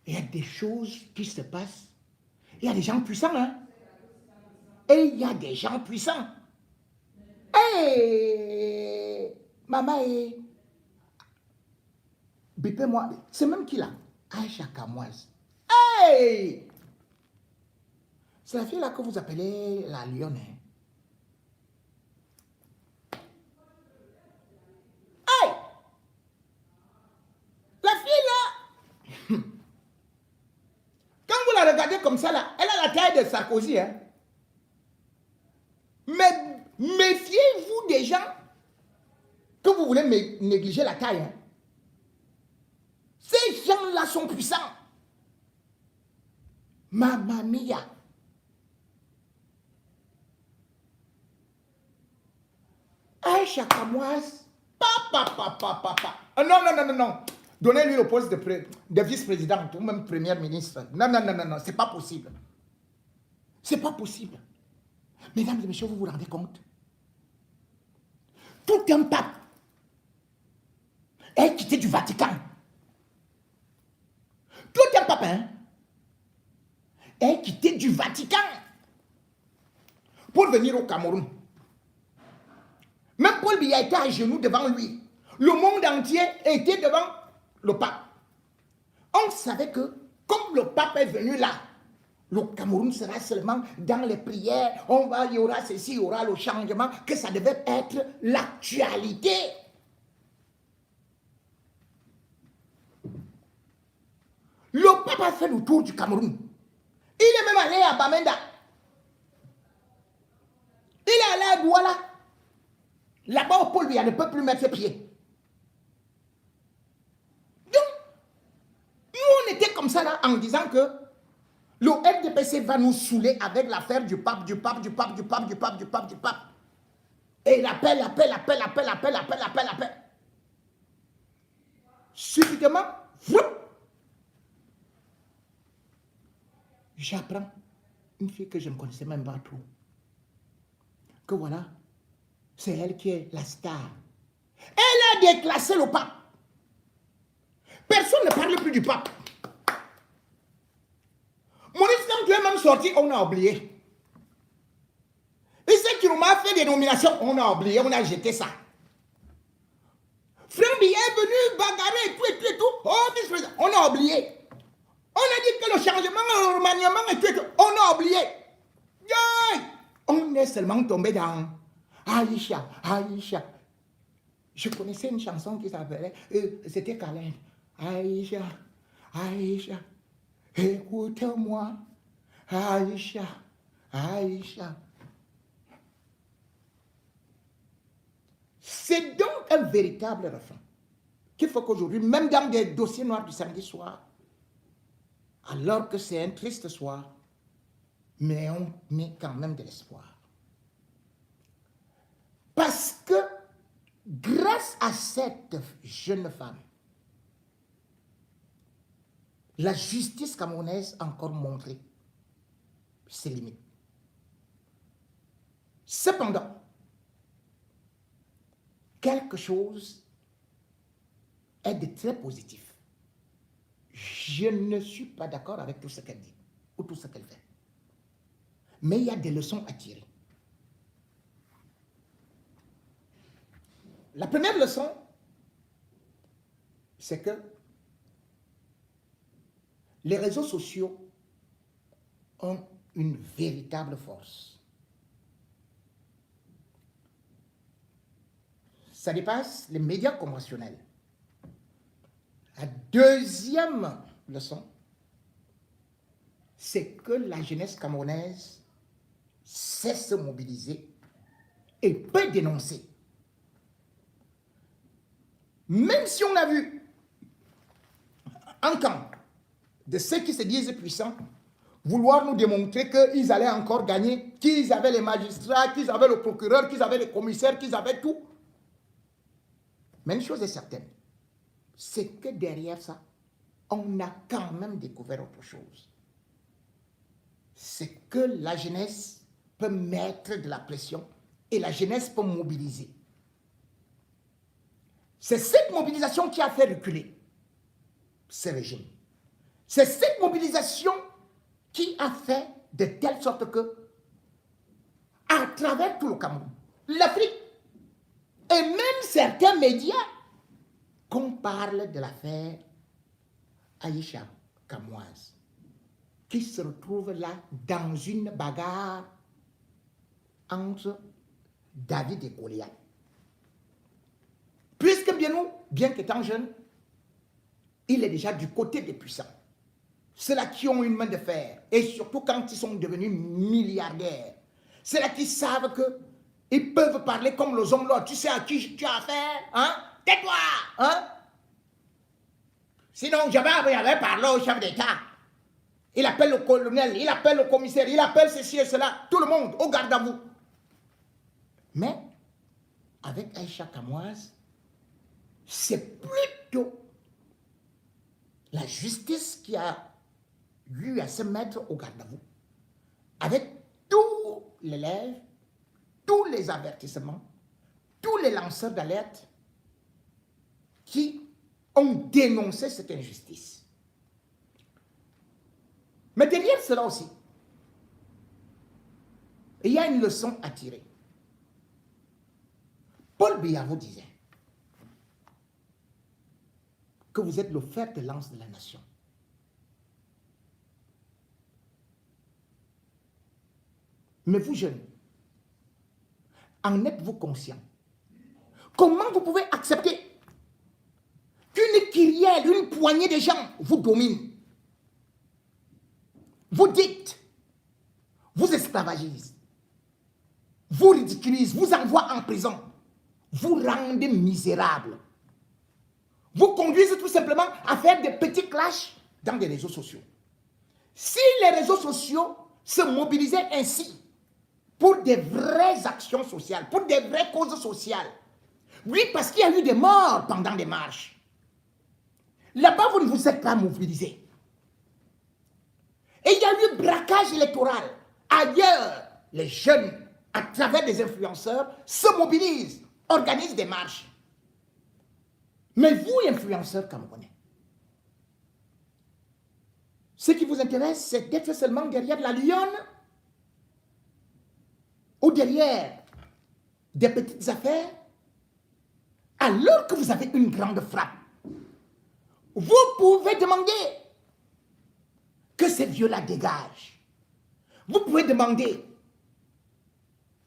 Il y a des choses qui se passent. Il y a des gens puissants, hein. Et il y a des gens puissants. Hey, maman, bipez-moi. C'est même qui là? Aïcha Kamoise. Hey! C'est la fille là que vous appelez la lionne. Hein? Hey! La fille là, quand vous la regardez comme ça là, elle a la taille de Sarkozy. Hein? Mais méfiez-vous des gens que vous voulez négliger la taille. Hein? Ces gens-là sont puissants. Mamma mia. Aïcha Kamoise. Papa. Non. Donnez-lui le poste de vice-présidente ou même première ministre. Non. C'est pas possible. C'est pas possible. Mesdames et messieurs, vous vous rendez compte? Tout un pape est quitté du Vatican. Tout un pape est quitté du Vatican pour venir au Cameroun. Même Paul Biya était à genoux devant lui. Le monde entier était devant le pape. On savait que, comme le pape est venu là, le Cameroun sera seulement dans les prières, il y aura ceci, il y aura le changement, que ça devait être l'actualité. Le pape a fait le tour du Cameroun. Il est même allé à Bamenda. Il est allé à Douala. Là-bas, au Paul Biya ne peut plus mettre ses pieds. Donc, nous, on était comme ça là, en disant que le FDPC va nous saouler avec l'affaire du pape. Et il appelle. Subitement, j'apprends une fille que je ne connaissais même pas trop. Que voilà, c'est elle qui est la star. Elle a déclassé le pape. Personne ne parle plus du pape. Maurice Kamto est même sorti, on a oublié. Et ceux qui m'a fait des nominations, on a oublié, on a jeté ça. Franck Biya est venu bagarrer et tout. Oh, vice-président, on a oublié. On a dit que le changement, le remaniement et tout, on a oublié. On est seulement tombé dans Aïcha. Je connaissais une chanson qui s'appelait, c'était Kalen. Aïcha, écoute-moi. Aïcha. C'est donc un véritable refrain qu'il faut qu'aujourd'hui, même dans des dossiers noirs du samedi soir, alors que c'est un triste soir, mais on met quand même de l'espoir. Parce que grâce à cette jeune femme, la justice camerounaise a encore montré ses limites. Cependant, quelque chose est de très positif. Je ne suis pas d'accord avec tout ce qu'elle dit ou tout ce qu'elle fait. Mais il y a des leçons à tirer. La première leçon, c'est que les réseaux sociaux ont une véritable force. Ça dépasse les médias conventionnels. La deuxième leçon, c'est que la jeunesse camerounaise sait se mobiliser et peut dénoncer. Même si on a vu un camp de ceux qui se disent puissants vouloir nous démontrer qu'ils allaient encore gagner, qu'ils avaient les magistrats, qu'ils avaient le procureur, qu'ils avaient les commissaires, qu'ils avaient tout. Mais une chose est certaine, c'est que derrière ça, on a quand même découvert autre chose. C'est que la jeunesse peut mettre de la pression et la jeunesse peut mobiliser. C'est cette mobilisation qui a fait reculer ce régime. C'est cette mobilisation qui a fait de telle sorte que, à travers tout le Cameroun, l'Afrique, et même certains médias, qu'on parle de l'affaire Aïcha Kamoise, qui se retrouve là dans une bagarre entre David et Goliath. Puisque bien qu'étant jeune, il est déjà du côté des puissants. Ceux-là qui ont une main de fer, et surtout quand ils sont devenus milliardaires. Ceux-là qui savent qu'ils peuvent parler comme les hommes là. Tu sais à qui tu as affaire, hein? Tais-toi, hein? Sinon, jamais avait parlé au chef d'État. Il appelle le colonel, il appelle le commissaire, il appelle ceci et cela. Tout le monde, au garde à vous. Mais, avec Aïcha Kamoise, c'est plutôt la justice qui a eu à se mettre au garde à vous. Avec tous les lèvres, tous les avertissements, tous les lanceurs d'alerte qui ont dénoncé cette injustice. Mais derrière cela aussi, il y a une leçon à tirer. Paul Biya vous disait que vous êtes le fer de lance de la nation. Mais vous jeunes, en êtes-vous conscient? Comment vous pouvez accepter qu'une kyrielle, une poignée de gens vous domine, vous dicte, vous esclavagise, vous ridiculise, vous envoie en prison, vous rendez misérable, vous conduisez tout simplement à faire des petits clashs dans les réseaux sociaux. Si les réseaux sociaux se mobilisaient ainsi pour des vraies actions sociales, pour des vraies causes sociales, oui, parce qu'il y a eu des morts pendant des marches. Là-bas, vous ne vous êtes pas mobilisés. Et il y a eu braquage électoral. Ailleurs, les jeunes, à travers des influenceurs, se mobilisent, organisent des marches. Mais vous, influenceurs camerounais, ce qui vous intéresse, c'est d'être seulement derrière la lionne ou derrière des petites affaires, alors que vous avez une grande frappe. Vous pouvez demander que ces vieux-là dégagent. Vous pouvez demander,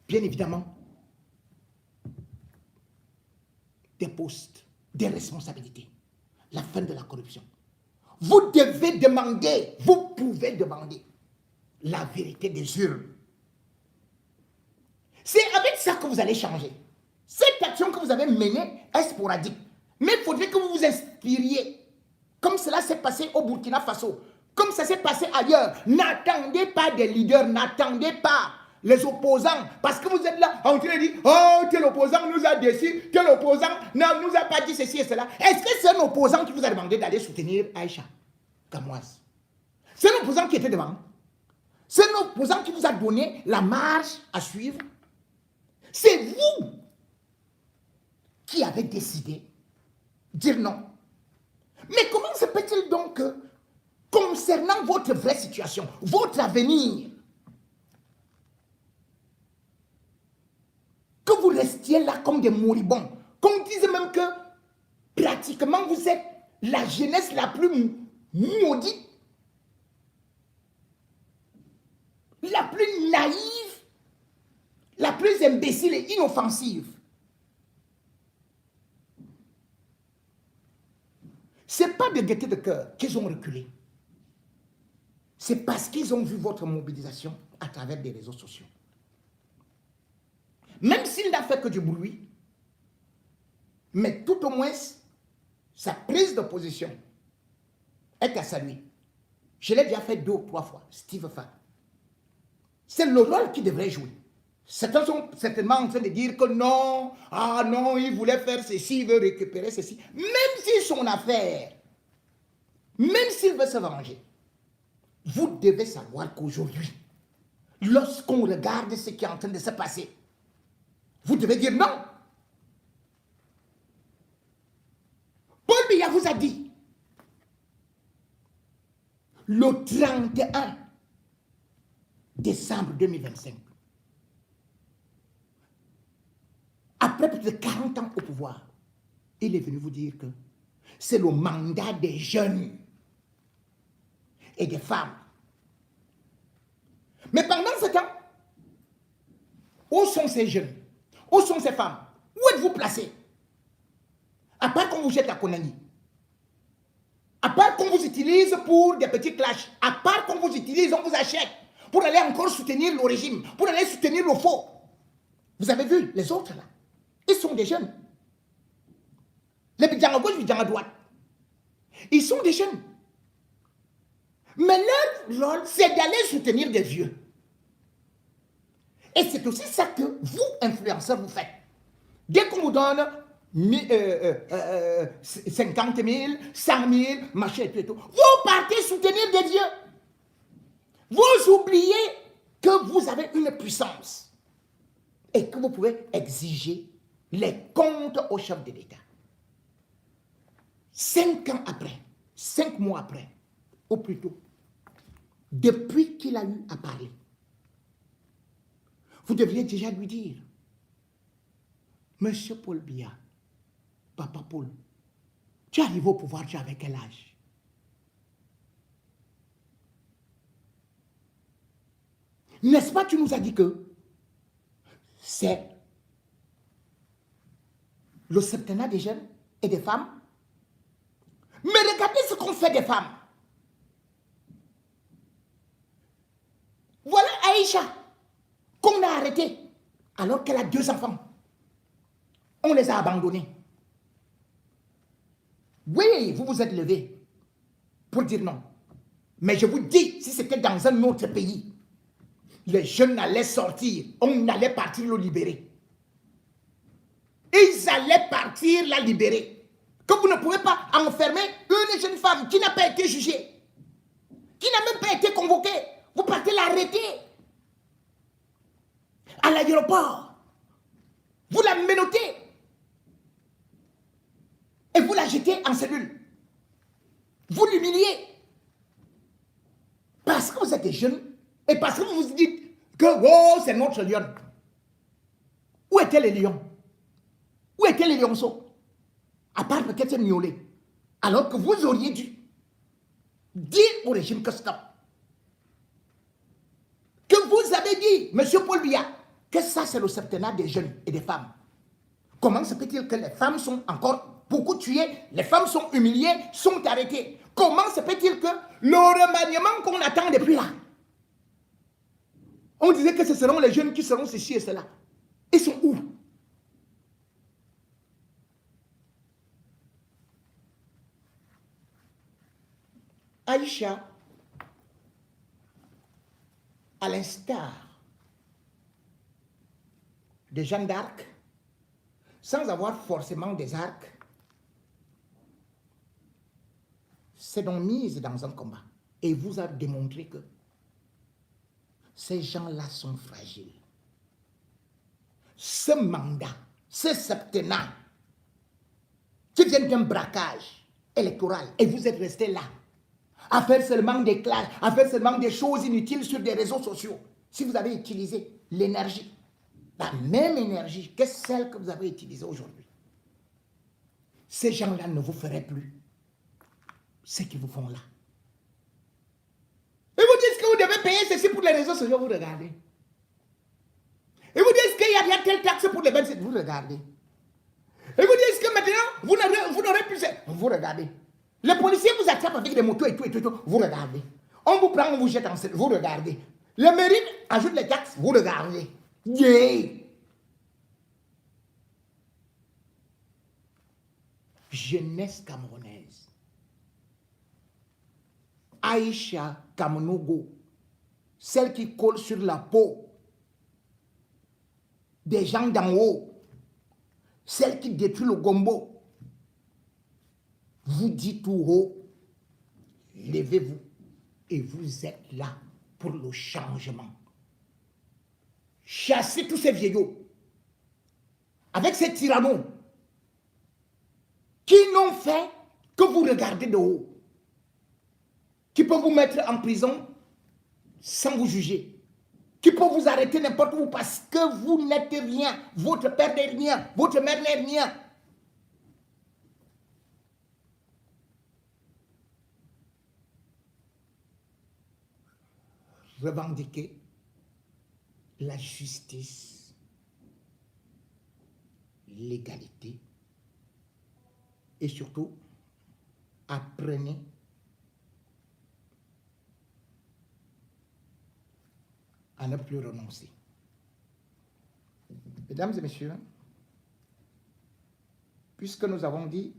bien évidemment, des postes, des responsabilités, la fin de la corruption. Vous devez demander, vous pouvez demander la vérité des urnes. C'est avec ça que vous allez changer. Cette action que vous avez menée est sporadique. Mais il faudrait que vous vous inspiriez. Comme cela s'est passé au Burkina Faso. Comme ça s'est passé ailleurs. N'attendez pas des leaders. N'attendez pas les opposants. Parce que vous êtes là en train de dire, oh, tel opposant nous a déçus. Tel opposant ne nous a pas dit ceci et cela. Est-ce que c'est un opposant qui vous a demandé d'aller soutenir Aïcha Kamoise? C'est un opposant qui était devant. C'est un opposant qui vous a donné la marche à suivre. C'est vous qui avez décidé de dire non. Mais comment se peut-il donc que, concernant votre vraie situation, votre avenir, que vous restiez là comme des moribonds, qu'on dise même que pratiquement vous êtes la jeunesse la plus maudite, la plus naïve, la plus imbécile et inoffensive. Ce n'est pas de gaieté de cœur qu'ils ont reculé. C'est parce qu'ils ont vu votre mobilisation à travers des réseaux sociaux. Même s'il n'a fait que du bruit, mais tout au moins, sa prise de position est à saluer. Je l'ai déjà fait 2 ou 3 fois, Steve Fa. C'est le rôle qu'il devrait jouer. Certains sont certainement en train de dire que non, ah non, il voulait faire ceci, il veut récupérer ceci. Même si son affaire, même s'il veut se venger, vous devez savoir qu'aujourd'hui, lorsqu'on regarde ce qui est en train de se passer, vous devez dire non. Paul Biya vous a dit le 31 décembre 2025, après plus de 40 ans au pouvoir, il est venu vous dire que c'est le mandat des jeunes et des femmes. Mais pendant ce temps, où sont ces jeunes? Où sont ces femmes? Où êtes-vous placés? À part qu'on vous jette la Konani, à part qu'on vous utilise pour des petits clashs, à part qu'on vous utilise, on vous achète pour aller encore soutenir le régime, pour aller soutenir le faux. Vous avez vu les autres là? Ils sont des jeunes. Les bidjans à gauche, les bidjans à droite. Ils sont des jeunes. Mais leur rôle, c'est d'aller soutenir des vieux. Et c'est aussi ça que vous, influenceurs, vous faites. Dès qu'on vous donne 50 000, 100 000, machin et tout, vous partez soutenir des vieux. Vous oubliez que vous avez une puissance et que vous pouvez exiger les comptes au chef de l'État. 5 ans après, 5 mois après, ou plutôt, depuis qu'il a eu à parler, vous devriez déjà lui dire, Monsieur Paul Biya, Papa Paul, tu arrives au pouvoir, tu avais quel âge? N'est-ce pas, tu nous as dit que c'est le septennat des jeunes et des femmes? Mais regardez ce qu'on fait des femmes. Voilà Aïcha, qu'on a arrêtée, alors qu'elle a 2 enfants. On les a abandonnés. Oui, vous vous êtes levés pour dire non. Mais je vous dis, si c'était dans un autre pays, les jeunes allaient sortir, on allait partir le libérer. Ils allaient partir la libérer. Que vous ne pouvez pas enfermer une jeune femme qui n'a pas été jugée, qui n'a même pas été convoquée. Vous partez l'arrêter à l'aéroport. Vous la menottez et vous la jetez en cellule. Vous l'humiliez. Parce que vous êtes des jeunes et parce que vous vous dites que oh, c'est notre lion. Où étaient les lions? Où étaient les lionceaux? À part peut-être miauler. Alors que vous auriez dû dire au régime que stop. Que vous avez dit, Monsieur Paul Biya, que ça c'est le septennat des jeunes et des femmes. Comment se peut-il que les femmes sont encore beaucoup tuées, les femmes sont humiliées, sont arrêtées? Comment se peut-il que le remaniement qu'on attend depuis là, on disait que ce seront les jeunes qui seront ceci et cela. Ils sont où? Aïcha, à l'instar de Jeanne d'Arc, sans avoir forcément des arcs, s'est donc mise dans un combat et vous a démontré que ces gens-là sont fragiles. Ce mandat, ce septennat, qui vient d'un braquage électoral et vous êtes resté là, à faire seulement des clashs, à faire seulement des choses inutiles sur des réseaux sociaux. Si vous avez utilisé l'énergie, la même énergie que celle que vous avez utilisée aujourd'hui, ces gens-là ne vous feraient plus ce qu'ils vous font là. Ils vous disent que vous devez payer ceci pour les réseaux sociaux, vous regardez. Ils vous disent qu'il y a telle taxe pour les bennes, vous regardez. Ils vous disent que maintenant, vous n'aurez plus... Vous regardez. Les policiers vous attrapent avec des motos et tout, vous regardez. On vous prend, on vous jette en selle, vous regardez. Les mairies ajoutent les taxes, vous regardez. Yeah. Jeunesse camerounaise. Aïcha Kamnogo, celle qui colle sur la peau des gens d'en haut, celle qui détruit le gombo, vous dites tout haut, levez-vous et vous êtes là pour le changement. Chassez tous ces vieillots avec ces tyrannos qui n'ont fait que vous regarder de haut, qui peut vous mettre en prison sans vous juger, qui peut vous arrêter n'importe où parce que vous n'êtes rien, votre père n'est rien, votre mère n'est rien. Revendiquez la justice, l'égalité et surtout apprenez à ne plus renoncer. Mesdames et messieurs, puisque nous avons dit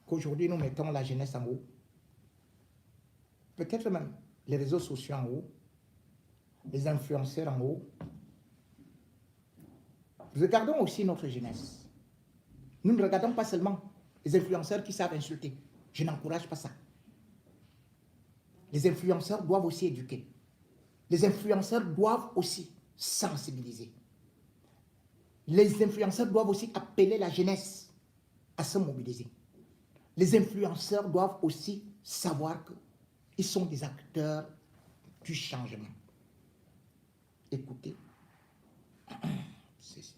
qu'aujourd'hui nous mettons la jeunesse en haut, peut-être même les réseaux sociaux en haut, les influenceurs en haut, regardons aussi notre jeunesse. Nous ne regardons pas seulement les influenceurs qui savent insulter. Je n'encourage pas ça. Les influenceurs doivent aussi éduquer. Les influenceurs doivent aussi sensibiliser. Les influenceurs doivent aussi appeler la jeunesse à se mobiliser. Les influenceurs doivent aussi savoir qu'ils sont des acteurs du changement. Écoutez, ceci.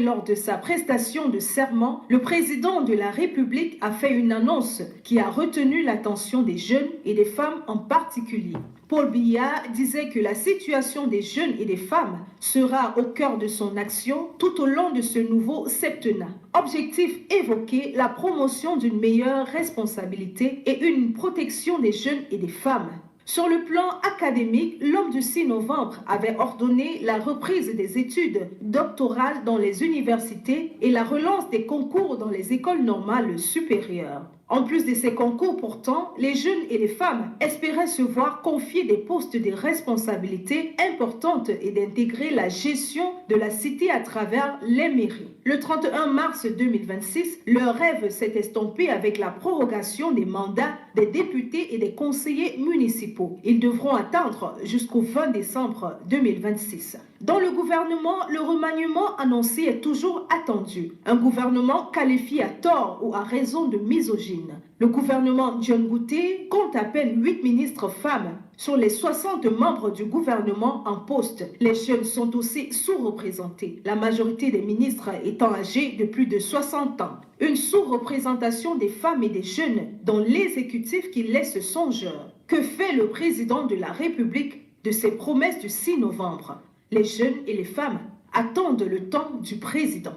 Lors de sa prestation de serment, le président de la République a fait une annonce qui a retenu l'attention des jeunes et des femmes en particulier. Paul Biya disait que la situation des jeunes et des femmes sera au cœur de son action tout au long de ce nouveau septennat. Objectif évoqué, la promotion d'une meilleure responsabilité et une protection des jeunes et des femmes. Sur le plan académique, l'homme du 6 novembre avait ordonné la reprise des études doctorales dans les universités et la relance des concours dans les écoles normales supérieures. En plus de ces concours, pourtant, les jeunes et les femmes espéraient se voir confier des postes de responsabilité importantes et d'intégrer la gestion de la cité à travers les mairies. Le 31 mars 2026, leur rêve s'est estompé avec la prorogation des mandats des députés et des conseillers municipaux. Ils devront attendre jusqu'au 20 décembre 2026. Dans le gouvernement, le remaniement annoncé est toujours attendu. Un gouvernement qualifié à tort ou à raison de misogyne. Le gouvernement John Gouté compte à peine 8 ministres femmes sur les 60 membres du gouvernement en poste. Les jeunes sont aussi sous-représentés, la majorité des ministres étant âgés de plus de 60 ans. Une sous-représentation des femmes et des jeunes dans l'exécutif qui laisse songeur. Que fait le président de la République de ses promesses du 6 novembre? Les jeunes et les femmes attendent le temps du président.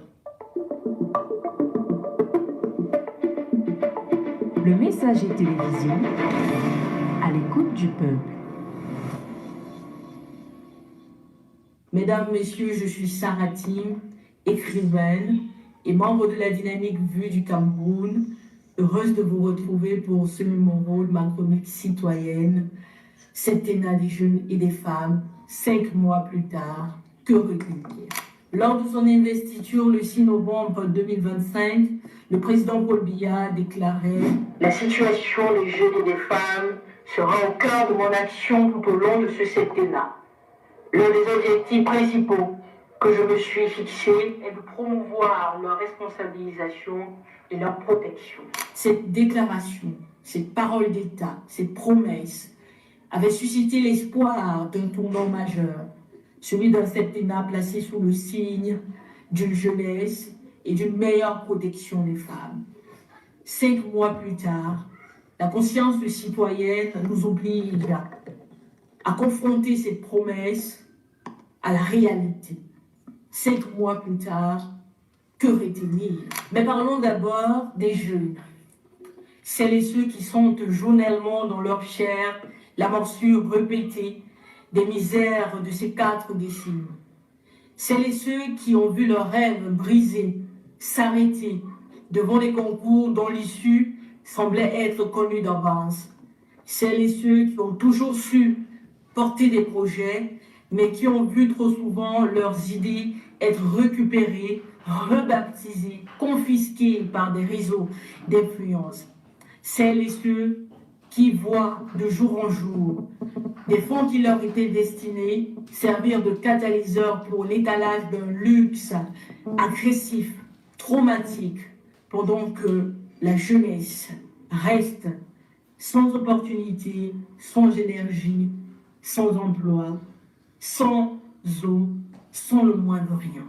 Le Messager télévision, à l'écoute du peuple. Mesdames, Messieurs, je suis Sarah Tim, écrivaine et membre de la Dynamique Vue du Cameroun. Heureuse de vous retrouver pour ce mon rôle, ma chronique citoyenne, septennat des jeunes et des femmes, 5 mois plus tard, que retenir? Lors de son investiture le 6 novembre 2025, le président Paul Biya déclarait « La situation des jeunes et des femmes sera au cœur de mon action tout au long de ce septennat. L'un des objectifs principaux que je me suis fixé est de promouvoir leur responsabilisation et leur protection. » Cette déclaration, cette parole d'État, cette promesse avait suscité l'espoir d'un tournant majeur, celui d'un septennat placé sous le signe d'une jeunesse et d'une meilleure protection des femmes. 5 mois plus tard, la conscience citoyenne nous oblige à confronter cette promesse à la réalité. 5 mois plus tard, que retenir? Mais parlons d'abord des jeunes. Celles et ceux qui sentent journellement dans leur chair la morsure répétée des misères de ces 4 décennies. Celles et ceux qui ont vu leurs rêves brisés, s'arrêter devant des concours dont l'issue semblait être connue d'avance. Celles et ceux qui ont toujours su porter des projets, mais qui ont vu trop souvent leurs idées être récupérées, rebaptisées, confisquées par des réseaux d'influence. Celles et ceux qui voient de jour en jour des fonds qui leur étaient destinés servir de catalyseur pour l'étalage d'un luxe agressif, traumatique, pendant que la jeunesse reste sans opportunité, sans énergie, sans emploi, sans eau, sans le moindre rien.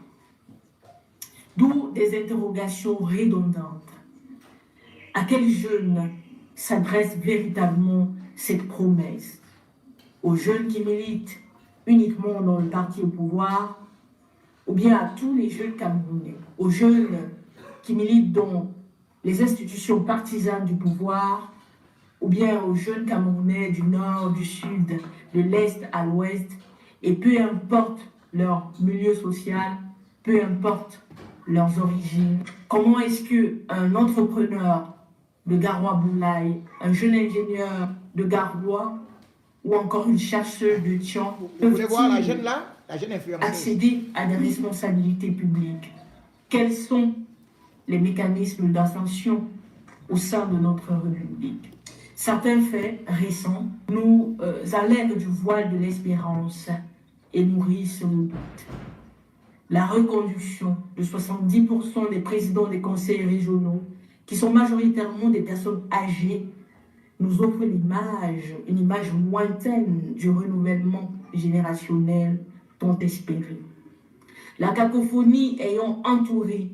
D'où des interrogations redondantes. À quels jeunes s'adresse véritablement cette promesse? Aux jeunes qui militent uniquement dans le parti au pouvoir, ou bien à tous les jeunes Camerounais, aux jeunes qui militent dans les institutions partisanes du pouvoir, ou bien aux jeunes Camerounais du nord, du sud, de l'est à l'ouest, et peu importe leur milieu social, peu importe leurs origines. Comment est-ce qu'un entrepreneur de Garoua-Boulaye, un jeune ingénieur de Garoua, ou encore une chercheuse de Tian, Vous voulez voir la jeune là, la jeune influenceuse? accéder à des responsabilités publiques? Quels sont les mécanismes d'ascension au sein de notre République? Certains faits récents nous allèguent du voile de l'espérance et nourrissent le doute. La reconduction de 70% des présidents des conseils régionaux, qui sont majoritairement des personnes âgées, nous offre une image lointaine du renouvellement générationnel tant espéré. La cacophonie ayant entouré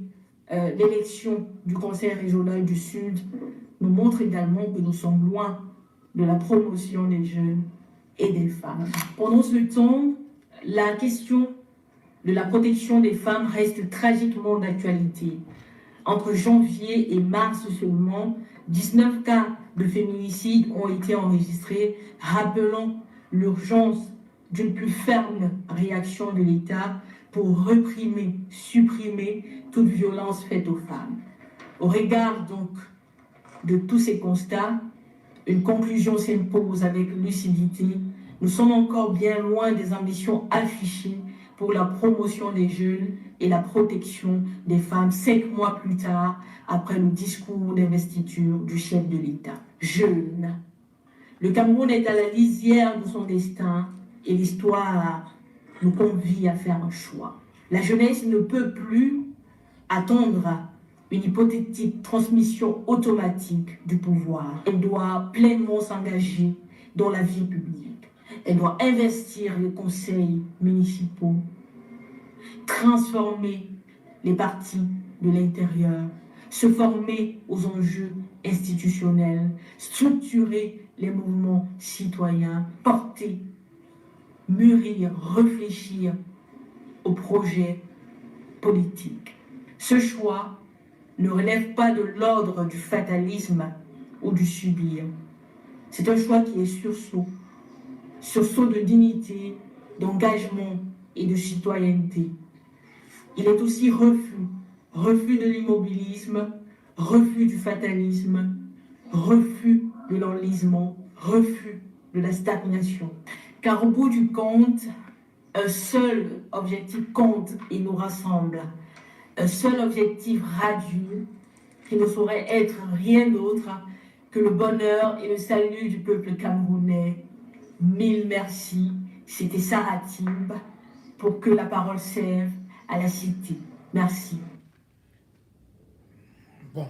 l'élection du Conseil régional du Sud nous montre également que nous sommes loin de la promotion des jeunes et des femmes. Pendant ce temps, la question de la protection des femmes reste tragiquement d'actualité. Entre janvier et mars seulement, 19 cas de féminicide ont été enregistrés, rappelant l'urgence d'une plus ferme réaction de l'État pour réprimer, supprimer toute violence faite aux femmes. Au regard donc de tous ces constats, une conclusion s'impose avec lucidité. Nous sommes encore bien loin des ambitions affichées pour la promotion des jeunes et la protection des femmes 5 mois plus tard, après le discours d'investiture du chef de l'État. Jeunes, le Cameroun est à la lisière de son destin et l'histoire nous convie à faire un choix. La jeunesse ne peut plus attendre une hypothétique transmission automatique du pouvoir. Elle doit pleinement s'engager dans la vie publique. Elle doit investir les conseils municipaux, transformer les partis de l'intérieur, se former aux enjeux institutionnels, structurer les mouvements citoyens, porter, mûrir, réfléchir aux projets politiques. Ce choix ne relève pas de l'ordre du fatalisme ou du subir. C'est un choix qui est sursaut de dignité, d'engagement et de citoyenneté. Il est aussi refus de l'immobilisme, refus du fatalisme, refus de l'enlisement, refus de la stagnation. Car au bout du compte, un seul objectif compte et nous rassemble. Un seul objectif radieux qui ne saurait être rien d'autre que le bonheur et le salut du peuple camerounais. Mille merci. C'était Sarah Timb pour que la parole serve à la cité. Merci. Bon,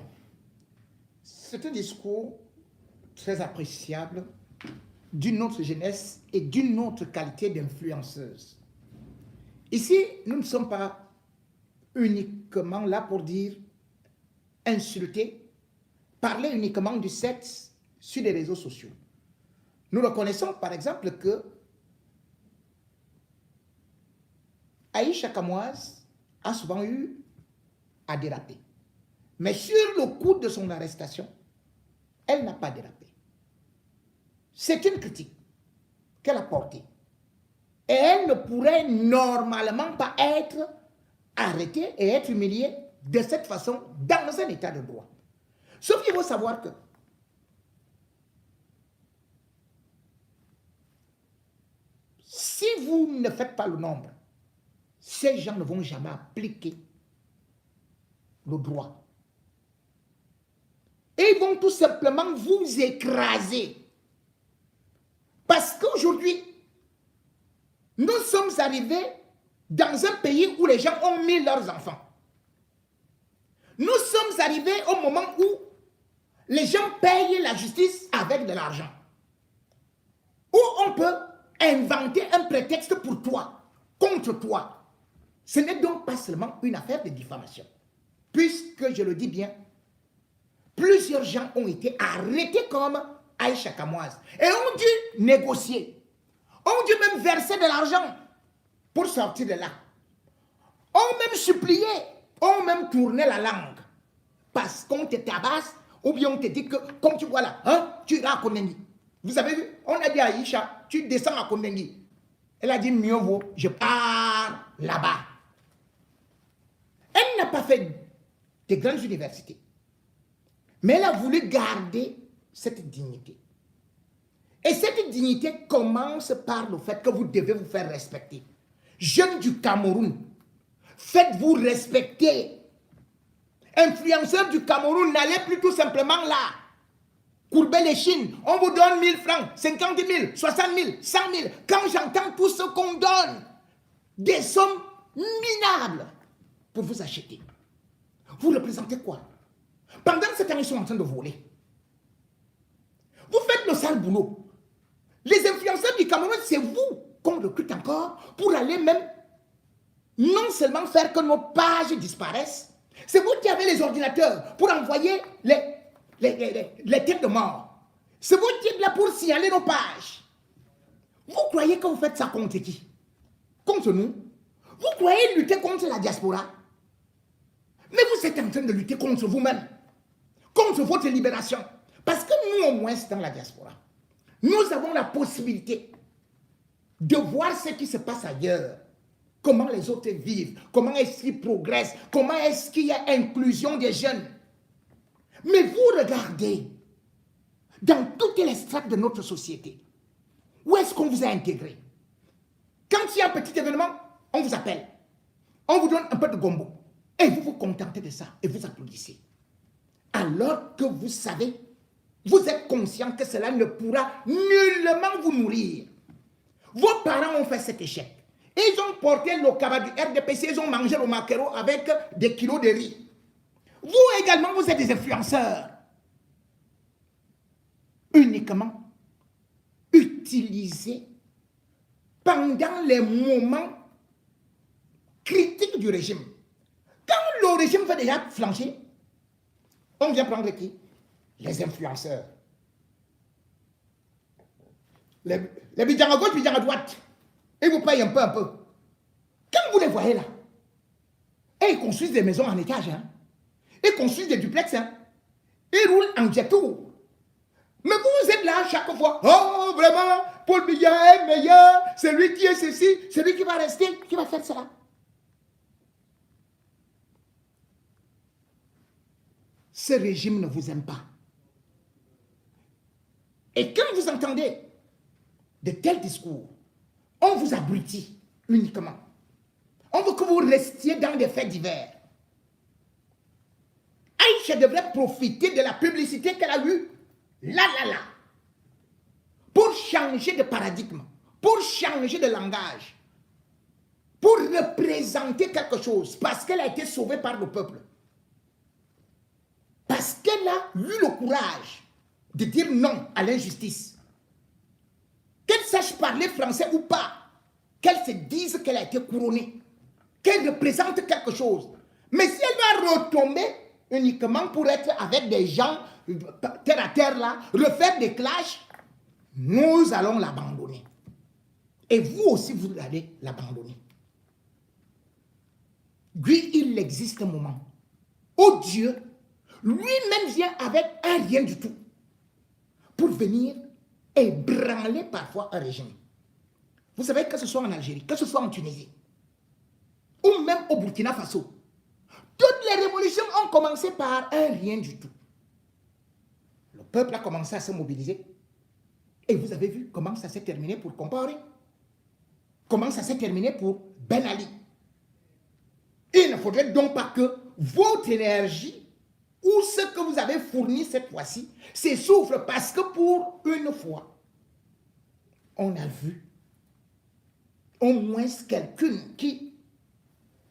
c'est un discours très appréciable d'une autre jeunesse et d'une autre qualité d'influenceuse. Ici, nous ne sommes pas uniquement là pour dire insulter, parler uniquement du sexe sur les réseaux sociaux. Nous reconnaissons par exemple que Aïcha Kamoise a souvent eu à déraper. Mais sur le coup de son arrestation, elle n'a pas dérapé. C'est une critique qu'elle a portée. Et elle ne pourrait normalement pas être arrêtée et être humiliée de cette façon dans un état de droit. Sauf qu'il faut savoir que si vous ne faites pas le nombre, ces gens ne vont jamais appliquer le droit. Et ils vont tout simplement vous écraser Parce qu'aujourd'hui, nous sommes arrivés dans un pays où les gens ont mis leurs enfants. Nous sommes arrivés au moment où les gens payent la justice avec de l'argent. Où on peut inventer un prétexte pour toi, contre toi. Ce n'est donc pas seulement une affaire de diffamation. Puisque, je le dis bien, plusieurs gens ont été arrêtés comme Aïcha Kamoise et ont dû négocier, ont dû même verser de l'argent pour sortir de là. Ont même supplié, ont même tourné la langue parce qu'on te tabasse ou bien on te dit que, comme tu vois là, hein, tu iras à Kondengi. Vous avez vu, on a dit à Aïcha, tu descends à Kondengi. Elle a dit, mieux vaut, je pars là-bas. Elle n'a pas fait de grandes universités. Mais elle a voulu garder cette dignité. Et cette dignité commence par le fait que vous devez vous faire respecter. Jeunes du Cameroun, faites-vous respecter. Influenceurs du Cameroun, n'allez plus tout simplement là. Courbez les chines, on vous donne 1000 francs, 50 000, 60 000, 100 000. Quand j'entends tout ce qu'on donne, des sommes minables pour vous acheter. Vous représentez quoi? Pendant ce temps, ils sont en train de voler. Vous faites le sale boulot. Les influenceurs du Cameroun, c'est vous qu'on recrute encore pour aller même non seulement faire que nos pages disparaissent, c'est vous qui avez les ordinateurs pour envoyer les têtes de mort. C'est vous qui êtes là pour signaler nos pages. Vous croyez que vous faites ça contre qui? Contre nous? Vous croyez lutter contre la diaspora? Mais vous êtes en train de lutter contre vous-même, contre votre libération. Parce que nous, au moins, dans la diaspora, nous avons la possibilité de voir ce qui se passe ailleurs. Comment les autres vivent, comment est-ce qu'ils progressent, comment est-ce qu'il y a inclusion des jeunes. Mais vous regardez, dans toutes les strates de notre société, où est-ce qu'on vous a intégré? Quand il y a un petit événement, on vous appelle. On vous donne un peu de gombo. Et vous vous contentez de ça et vous applaudissez. Alors que vous savez, vous êtes conscient que cela ne pourra nullement vous nourrir. Vos parents ont fait cet échec. Ils ont porté le cabas du RDPC, ils ont mangé le maquereau avec des kilos de riz. Vous également, vous êtes des influenceurs. Uniquement utilisés pendant les moments critiques du régime. Quand le régime fait déjà flancher, on vient prendre qui? Les influenceurs. Les bidjans à gauche, bidjans à droite. Ils vous payent un peu. Quand vous les voyez là, et ils construisent des maisons en étage, hein. Ils construisent des duplex, hein. Ils roulent en jet tour. Mais vous êtes là chaque fois. Oh, vraiment, Paul Biya est meilleur. C'est lui qui est ceci, c'est lui qui va rester, qui va faire cela. Ce régime ne vous aime pas. Et quand vous entendez de tels discours, on vous abrutit uniquement. On veut que vous restiez dans des faits divers. Aïcha devrait profiter de la publicité qu'elle a eue là, pour changer de paradigme, pour changer de langage, pour représenter quelque chose, parce qu'elle a été sauvée par le peuple. Parce qu'elle a eu le courage de dire non à l'injustice. Qu'elle sache parler français ou pas, qu'elle se dise qu'elle a été couronnée, qu'elle représente quelque chose. Mais si elle va retomber uniquement pour être avec des gens terre à terre là, refaire des clashs, nous allons l'abandonner. Et vous aussi, vous allez l'abandonner. Lui, il existe un moment où Dieu lui-même vient avec un rien du tout pour venir ébranler parfois un régime. Vous savez, que ce soit en Algérie, que ce soit en Tunisie, ou même au Burkina Faso, toutes les révolutions ont commencé par un rien du tout. Le peuple a commencé à se mobiliser. Et vous avez vu comment ça s'est terminé pour Compaoré. Comment ça s'est terminé pour Ben Ali. Il ne faudrait donc pas que votre énergie ou ce que vous avez fourni cette fois-ci s'essouffle, parce que pour une fois, on a vu au moins quelqu'un qui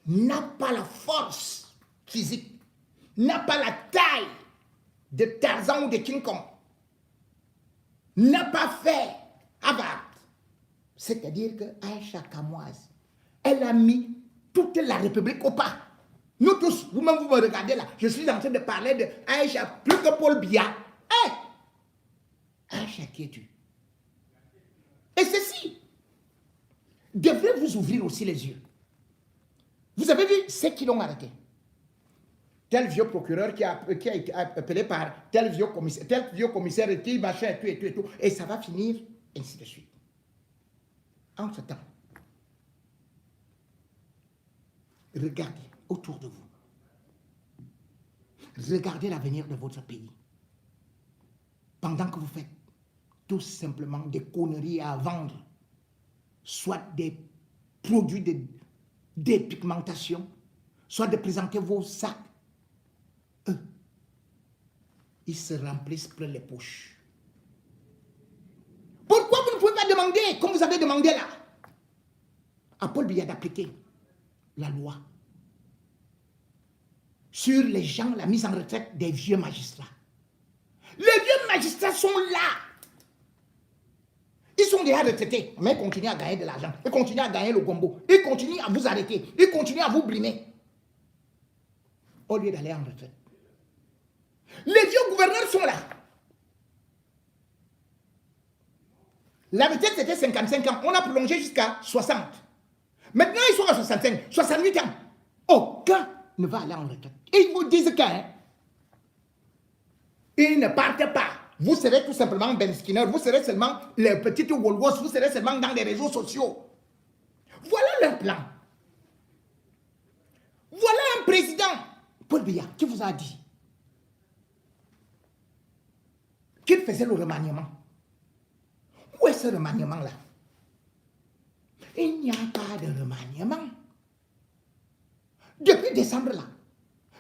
n'a pas la force physique, n'a pas la taille de Tarzan ou de King Kong, n'a pas fait Harvard. C'est-à-dire que Aïcha Kamoise, elle a mis toute la République au pas. Nous tous, vous-même vous me regardez là, je suis en train de parler de Aïcha plus que Paul Biya. Hey! Aïcha, qui es-tu? Et ceci devrait vous ouvrir aussi les yeux. Vous avez vu ceux qui l'ont arrêté. Tel vieux procureur qui a été appelé par tel vieux commissaire et qui machin et tout. Et ça va finir ainsi de suite. En ce temps, regardez autour de vous. Regardez l'avenir de votre pays. Pendant que vous faites tout simplement des conneries à vendre, soit des produits de dépigmentation, soit de présenter vos sacs, eux, ils se remplissent plein les poches. Pourquoi vous ne pouvez pas demander, comme vous avez demandé là, à Paul Biya d'appliquer la loi sur les gens, la mise en retraite des vieux magistrats? Les vieux magistrats sont là. Ils sont déjà retraités, mais ils continuent à gagner de l'argent. Ils continuent à gagner le gombo. Ils continuent à vous arrêter. Ils continuent à vous brimer. Au lieu d'aller en retraite. Les vieux gouverneurs sont là. La retraite, c'était 55 ans. On a prolongé jusqu'à 60. Maintenant, ils sont à 65, 68 ans. Aucun ne va aller en retraite. Et ils vous disent qu'ils ne partent pas. Vous serez tout simplement Ben Skinner, vous serez seulement les petites Wolwos, vous serez seulement dans les réseaux sociaux. Voilà leur plan. Voilà un président, Paul Biya, qui vous a dit qu'il faisait le remaniement. Où est ce remaniement-là? Il n'y a pas de remaniement. Depuis décembre là.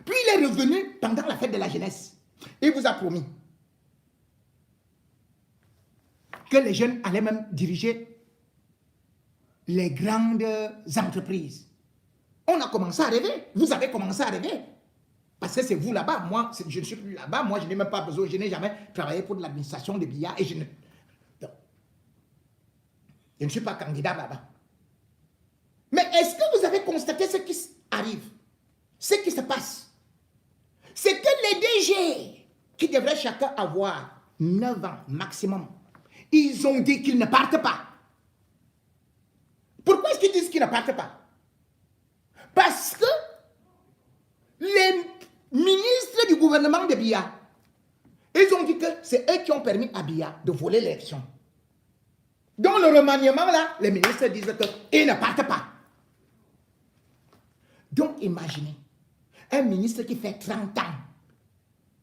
Puis il est revenu pendant la fête de la jeunesse. Il vous a promis que les jeunes allaient même diriger les grandes entreprises. On a commencé à rêver. Vous avez commencé à rêver. Parce que c'est vous là-bas. Moi, je ne suis plus là-bas. Moi, je n'ai même pas besoin. Je n'ai jamais travaillé pour l'administration de Biya et je ne suis pas candidat là-bas. Mais est-ce que vous avez constaté ce qui arrive? Ce qui se passe? C'est que les DG, qui devraient chacun avoir 9 ans maximum, ils ont dit qu'ils ne partent pas. Pourquoi est-ce qu'ils disent qu'ils ne partent pas? Parce que les ministres du gouvernement de Biya, ils ont dit que c'est eux qui ont permis à Biya de voler l'élection. Dans le remaniement là, les ministres disent qu'ils ne partent pas. Donc imaginez, un ministre qui fait 30 ans,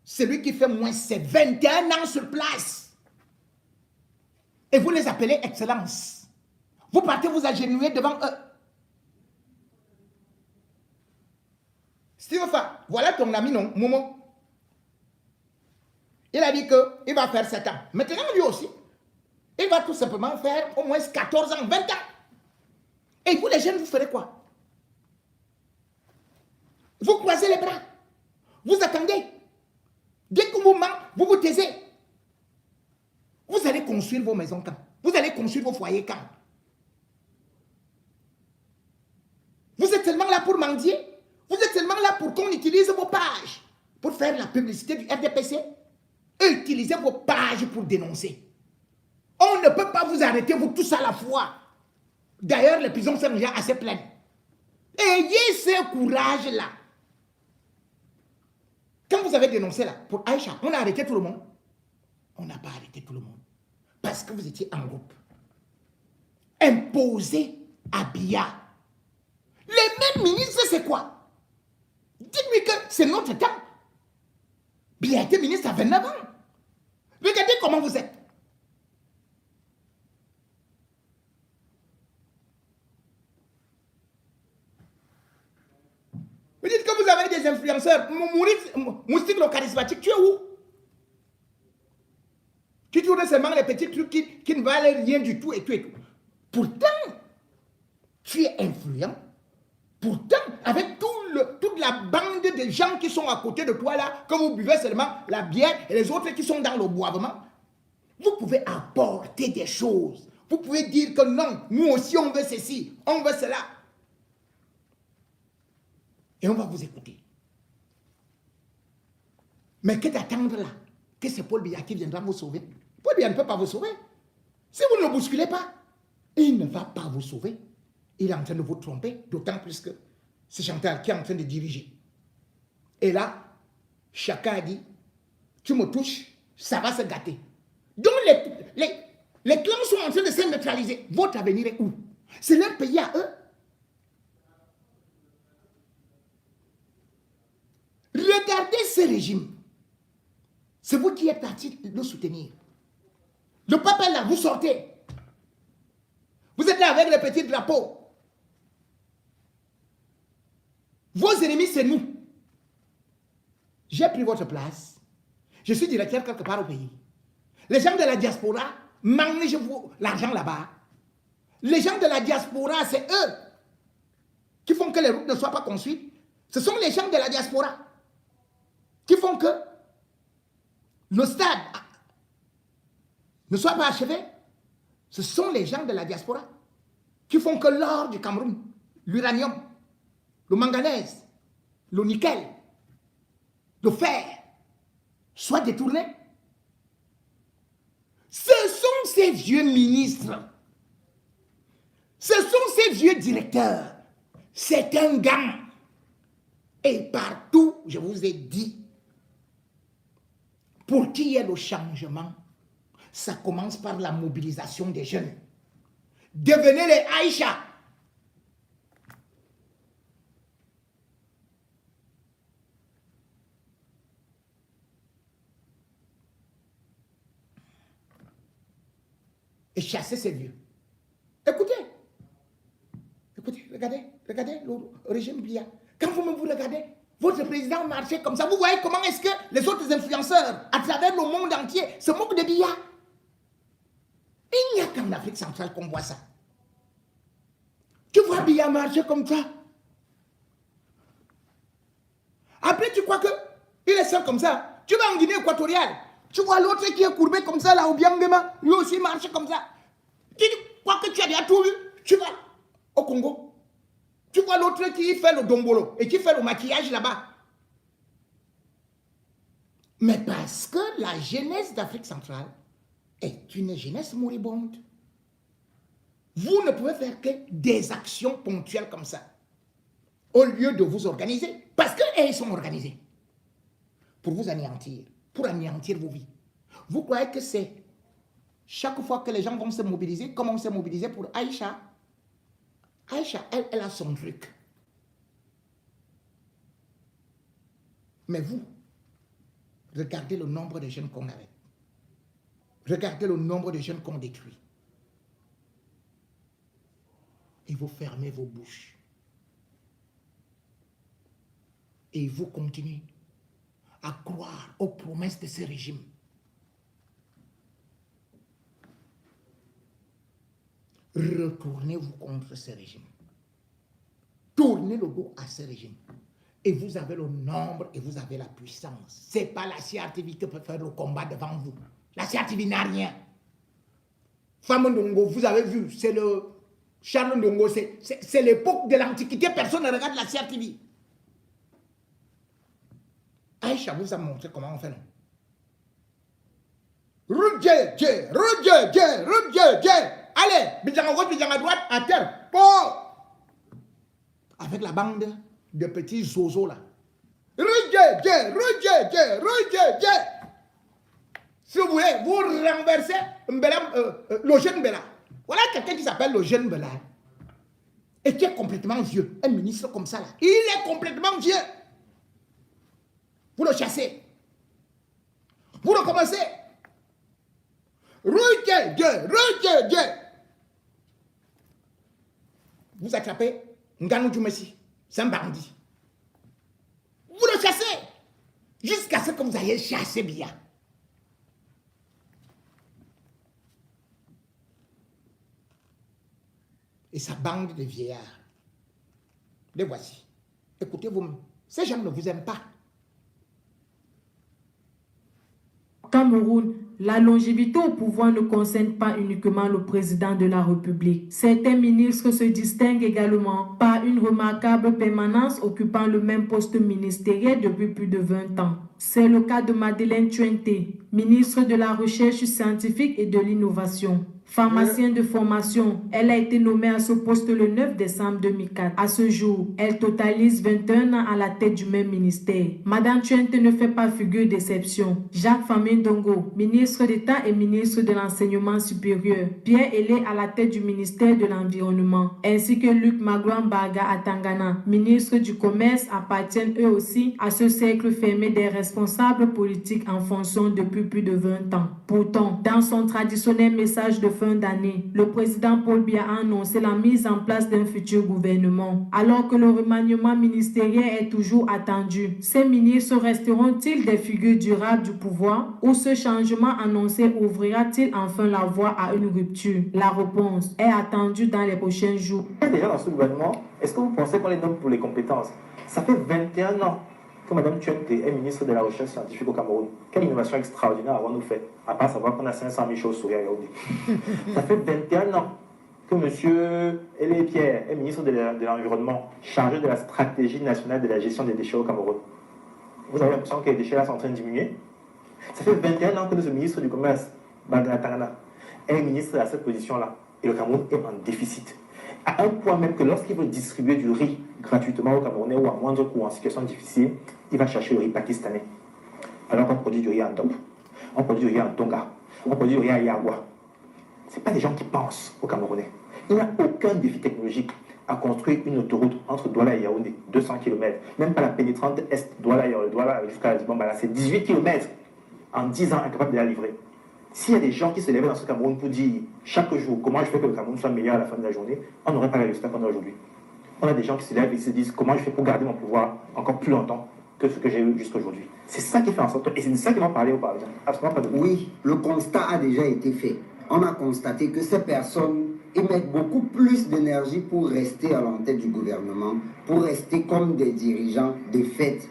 celui qui fait moins c'est 21 ans sur place. Et vous les appelez Excellence. Vous partez vous agenouiller devant eux. Steve Fa, voilà ton ami, non, Momo. Il a dit qu'il va faire 7 ans. Maintenant, lui aussi, il va tout simplement faire au moins 14 ans, 20 ans. Et vous, les jeunes, vous ferez quoi? Vous croisez les bras. Vous attendez. Dès que vous manquez, vous vous taisez. Vous allez construire vos maisons quand? Vous allez construire vos foyers quand? Vous êtes seulement là pour mendier? Vous êtes seulement là pour qu'on utilise vos pages pour faire la publicité du RDPC? Et utilisez vos pages pour dénoncer. On ne peut pas vous arrêter, vous tous à la fois. D'ailleurs, les prisons sont déjà assez pleines. Ayez ce courage-là. Quand vous avez dénoncé là, pour Aïcha, on a arrêté tout le monde. On n'a pas arrêté tout le monde. Parce que vous étiez en groupe. Imposé à Biya. Les mêmes ministres, c'est quoi? Dites-lui que c'est notre temps. Biya était ministre à 29 ans. Regardez comment vous êtes. Vous dites que vous avez des influenceurs. Moustique le charismatique, tu es où? Tu tournes seulement les petits trucs qui ne valent rien du tout et tout et tout. Pourtant, tu es influent. Pourtant, avec toute la bande de gens qui sont à côté de toi là, que vous buvez seulement la bière et les autres qui sont dans le boivement, vous pouvez apporter des choses. Vous pouvez dire que non, nous aussi on veut ceci, on veut cela. Et on va vous écouter. Mais que d'attendre là, que c'est Paul Biya qui viendra vous sauver. Paul Biya ne peut pas vous sauver. Si vous ne le bousculez pas, il ne va pas vous sauver. Il est en train de vous tromper, d'autant plus que c'est Chantal qui est en train de diriger. Et là, chacun a dit, tu me touches, ça va se gâter. Donc les clans sont en train de se neutraliser. Votre avenir est où? C'est leur pays à eux. Regardez ce régime. C'est vous qui êtes parti le soutenir. Le peuple est là, vous sortez. Vous êtes là avec les petits drapeaux. Vos ennemis, c'est nous. J'ai pris votre place. Je suis directeur quelque part au pays. Les gens de la diaspora mangent l'argent là-bas. Les gens de la diaspora, c'est eux qui font que les routes ne soient pas construites. Ce sont les gens de la diaspora qui font que le stade ne soit pas achevé. Ce sont les gens de la diaspora qui font que l'or du Cameroun, l'uranium, le manganèse, le nickel, le fer soit détourné. Ce sont ces vieux ministres, ce sont ces vieux directeurs. C'est un gang. Et partout, je vous ai dit, pour qu'il y ait le changement, ça commence par la mobilisation des jeunes. Devenez les Aïcha. Et chassez ces vieux. Écoutez, regardez le régime Biya. Quand vous regardez, votre président marchait comme ça. Vous voyez comment est-ce que les autres influenceurs, à travers le monde entier, se moquent de Biya. Il n'y a qu'en Afrique centrale qu'on voit ça. Tu vois Biya marcher comme ça. Après, tu crois qu'il est seul comme ça. Tu vas en Guinée équatoriale. Tu vois l'autre qui est courbé comme ça, là, au Biangema, lui aussi marche comme ça. Tu crois que tu as déjà tout vu? Tu vas au Congo. Tu vois l'autre qui fait le dombolo et qui fait le maquillage là-bas. Mais parce que la jeunesse d'Afrique centrale est une jeunesse moribonde. Vous ne pouvez faire que des actions ponctuelles comme ça, au lieu de vous organiser. Parce qu'ils sont organisés pour vous anéantir, pour anéantir vos vies. Vous croyez que c'est chaque fois que les gens vont se mobiliser, comme on s'est mobilisé pour Aïcha? Aïcha, elle a son truc. Mais vous, regardez le nombre de jeunes qu'on avait. Regardez le nombre de jeunes qu'on détruit. Et vous fermez vos bouches. Et vous continuez à croire aux promesses de ce régime. Retournez-vous contre ce régime. Tournez le dos à ce régime. Et vous avez le nombre et vous avez la puissance. Ce n'est pas la CRTV qui peut faire le combat devant vous. La CRTV n'a rien. Femme Ndongo, vous avez vu, c'est le Charles Ndongo, c'est l'époque de l'Antiquité, personne ne regarde la CRTV. Aïcha vous a montré comment on fait, non? Allez, bidjan à gauche, bidjan à droite, à terre. Avec la bande de petits zozos là. Si vous voulez, vous renversez le jeune Mbela. Voilà quelqu'un qui s'appelle le jeune Mbela. Et qui est complètement vieux. Un ministre comme ça là. Il est complètement vieux. Vous le chassez. Vous recommencez. Vous attrapez Nganou Djoumessi. C'est un bandit. Vous le chassez. Jusqu'à ce que vous ayez chassé Biya. et sa bande de vieillards. Les voici. Écoutez-vous, ces gens ne vous aiment pas. Cameroun, la longévité au pouvoir ne concerne pas uniquement le président de la République. Certains ministres se distinguent également par une remarquable permanence occupant le même poste ministériel depuis plus de 20 ans. C'est le cas de Madeleine Tchouenté, ministre de la Recherche scientifique et de l'Innovation. Pharmacienne de formation, elle a été nommée à ce poste le 9 décembre 2004. À ce jour, elle totalise 21 ans à la tête du même ministère. Madame Tchouenté ne fait pas figure d'exception. Jacques Famine Dongo, ministre d'État et ministre de l'Enseignement supérieur. Pierre Elé à la tête du ministère de l'Environnement. Ainsi que Luc Magouan Baga Atangana, ministre du Commerce, appartiennent eux aussi à ce cercle fermé des responsables politiques en fonction depuis plus de 20 ans. Pourtant, dans son traditionnel message de fin d'année, le président Paul Biya a annoncé la mise en place d'un futur gouvernement. Alors que le remaniement ministériel est toujours attendu, ces ministres resteront-ils des figures durables du pouvoir ou ce changement annoncé ouvrira-t-il enfin la voie à une rupture? La réponse est attendue dans les prochains jours. Déjà dans ce gouvernement, est-ce que vous pensez qu'on les nomme pour les compétences? Ça fait 21 ans que Mme Tchouenté est ministre de la Recherche scientifique au Cameroun. Quelle innovation extraordinaire avons-nous fait? À part savoir qu'on a 500 000 chauves-souris à Yaoundé. Ça fait 21 ans que M. Elé Pierre est ministre de l'Environnement, chargé de la stratégie nationale de la gestion des déchets au Cameroun. Vous avez l'impression que les déchets là sont en train de diminuer? Ça fait 21 ans que ce ministre du Commerce, Bagana Tangana, est ministre à cette position-là. Et le Cameroun est en déficit. À un point même que lorsqu'il veut distribuer du riz gratuitement aux Camerounais ou à moindre coût en situation difficile, il va chercher le riz pakistanais. Alors qu'on produit du riz en Dop, on produit du riz en Tonga, on produit du riz à Yagua. Ce pas des gens qui pensent aux Camerounais. Il n'y a aucun défi technologique à construire une autoroute entre Douala et Yaoundé, 200 km. Même pas la pénétrante est Douala jusqu'à Dibambala, c'est 18 km. En 10 ans, incapable de la livrer. S'il y a des gens qui se lèvent dans ce Cameroun pour dire chaque jour comment je fais que le Cameroun soit meilleur à la fin de la journée, on n'aurait pas les résultats qu'on a aujourd'hui. On a des gens qui se lèvent et se disent comment je fais pour garder mon pouvoir encore plus longtemps que ce que j'ai eu jusqu'à aujourd'hui. C'est ça qui fait en sorte, et c'est de ça qu'ils vont parler au Parlement. Absolument pas de vous. Oui, le constat a déjà été fait. On a constaté que ces personnes émettent beaucoup plus d'énergie pour rester à l'entête du gouvernement, pour rester comme des dirigeants de fait,